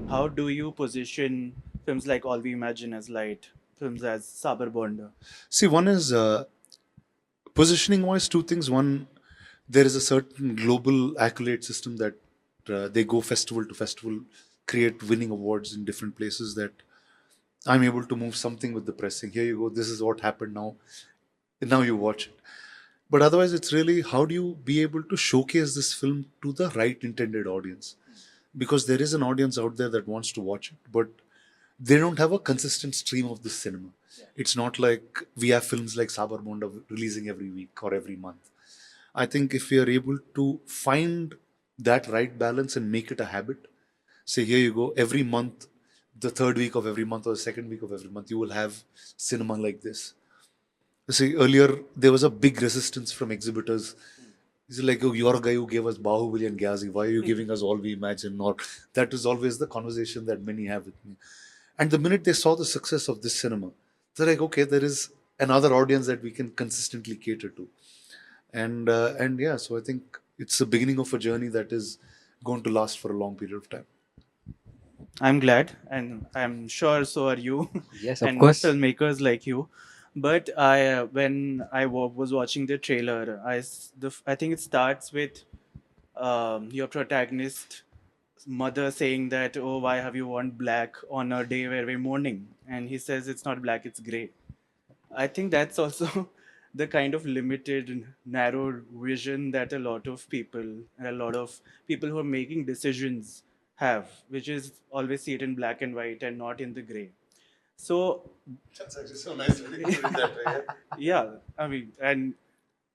how do you position films like All We Imagine as Light, films as Sabar Bonda? See, one is positioning wise, two things. One, there is a certain global accolade system that they go festival to festival, create winning awards in different places that I'm able to move something with the pressing. Here you go, this is what happened now. Now you watch it. But otherwise, it's really how do you be able to showcase this film to the right intended audience? Because there is an audience out there that wants to watch it, but they don't have a consistent stream of this cinema. It's not like we have films like Sabar Bonda releasing every week or every month. I think if we are able to find that right balance and make it a habit, say, here you go, every month, the third week of every month or the second week of every month, you will have cinema like this. See, earlier there was a big resistance from exhibitors. It's like, oh, you're a guy who gave us Bahubali and Ghazi. Why are you giving us All We Imagine? Or that is always the conversation that many have with me. And the minute they saw the success of this cinema, they're like, okay, there is another audience that we can consistently cater to. And yeah, so I think it's the beginning of a journey that is going to last for a long period of time. I'm glad, and I'm sure so are you, Yes, of and course. filmmakers like you. But when was watching the trailer, I think it starts with your protagonist mother saying that, "Oh, why have you worn black on a day where we're mourning?" And he says it's not black, it's gray. I think that's also the kind of limited, narrow vision that a lot of people who are making decisions have, which is always see it in black and white and not in the gray. So, That's actually so nice when you put it that way. yeah, I mean, and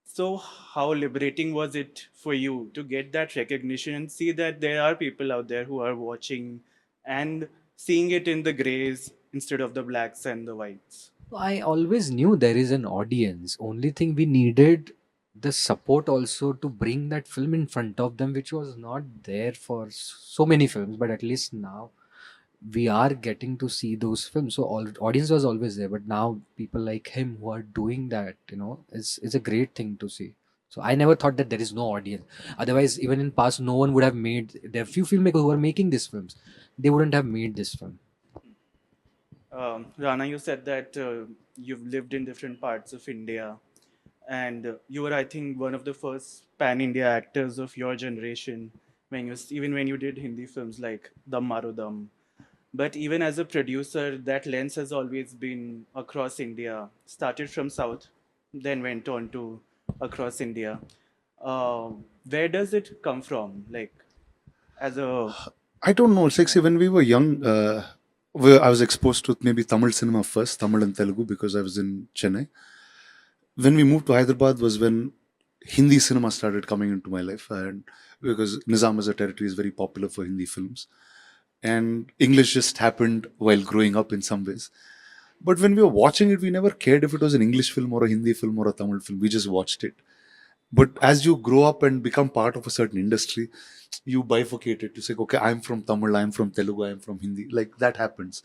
so how liberating was it for you to get that recognition and see that there are people out there who are watching and seeing it in the grays instead of the blacks and the whites? I always knew there is an audience. Only thing we needed the support also to bring that film in front of them, which was not there for so many films. But at least now we are getting to see those films. So all audience was always there, but now people like him who are doing that, is a great thing to see. So I never thought that there is no audience. Otherwise, even in past, no one would have made. There are few filmmakers who are making these films. They wouldn't have made this film. Rana, you said that you've lived in different parts of India, and you were, I think, one of the first pan-India actors of your generation even when you did Hindi films like Dam Maro Dam. But even as a producer, that lens has always been across India. Started from South, then went on to across India. Uh, where does it come from? Like, as a I don't know. It's like, see, when we were young, I was exposed to maybe Tamil cinema first, Tamil and Telugu, because I was in Chennai. When we moved to Hyderabad was when Hindi cinema started coming into my life, and because Nizam as a territory is very popular for Hindi films, and English just happened while growing up in some ways. But when we were watching it, we never cared if it was an English film or a Hindi film or a Tamil film. We just watched it. But as you grow up and become part of a certain industry, you bifurcate it. You say, okay, I'm from Tamil, I'm from Telugu, I'm from Hindi. Like that happens.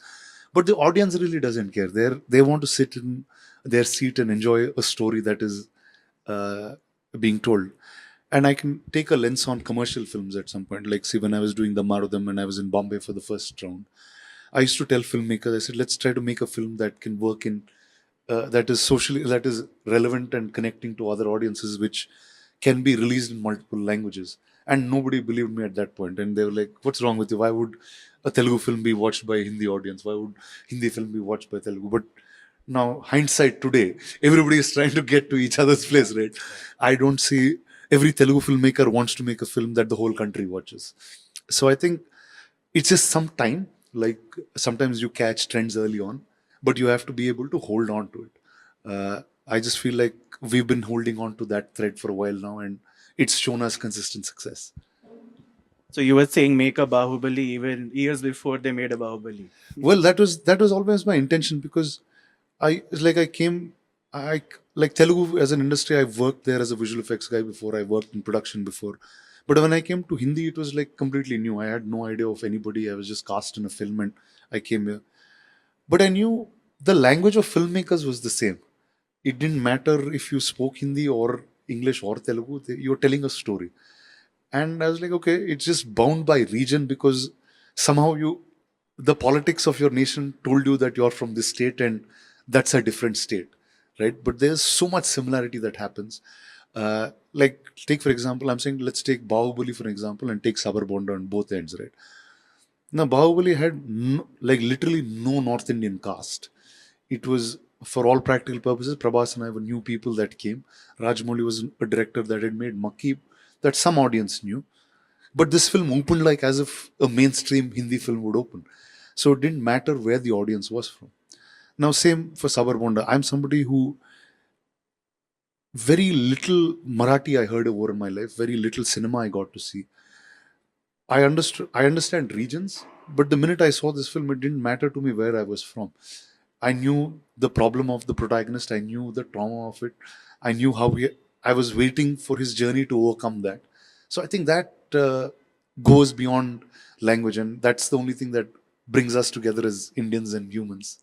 But the audience really doesn't care. They want to sit in their seat and enjoy a story that is uh, being told. And I can take a lens on commercial films at some point. Like, see, when I was doing the Marodam and I was in Bombay for the first round, I used to tell filmmakers, I said, let's try to make a film that can work in, that is socially, that is relevant and connecting to other audiences, which can be released in multiple languages. And nobody believed me at that point. And they were like, what's wrong with you? Why would a Telugu film be watched by a Hindi audience? Why would Hindi film be watched by Telugu? But now, hindsight today, everybody is trying to get to each other's place, right? I don't see every Telugu filmmaker wants to make a film that the whole country watches. So I think it's just some time. Like sometimes you catch trends early on, but you have to be able to hold on to it. I just feel like we've been holding on to that thread for a while now, and it's shown us consistent success. So you were saying make a Bahubali even years before they made a Bahubali. Well, that was always my intention because it's like I came, I like Telugu as an industry. I've worked there as a visual effects guy before. I worked in production before, but when I came to Hindi, it was like completely new. I had no idea of anybody. I was just cast in a film, and I came here. But I knew the language of filmmakers was the same. It didn't matter if you spoke Hindi or English or Telugu. You were telling a story, and I was like, okay, it's just bound by region because somehow the politics of your nation told you that you're from this state and that's a different state, right? But there's so much similarity that happens. Like, take for example, I'm saying, let's take Bahubali for example and take Sabar Bonda on both ends, right? Now, Bahubali had like literally no North Indian cast. It was, for all practical purposes, Prabhas and I were new people that came. Rajamouli was a director that had made Makki that some audience knew. But this film opened like as if a mainstream Hindi film would open. So it didn't matter where the audience was from. Now, same for Sabar Bonda. I'm somebody who very little Marathi I heard over in my life, very little cinema I got to see. I understand regions, but the minute I saw this film, it didn't matter to me where I was from. I knew the problem of the protagonist. I knew the trauma of it. I knew how I was waiting for his journey to overcome that. So I think that goes beyond language, and that's the only thing that brings us together as Indians and humans.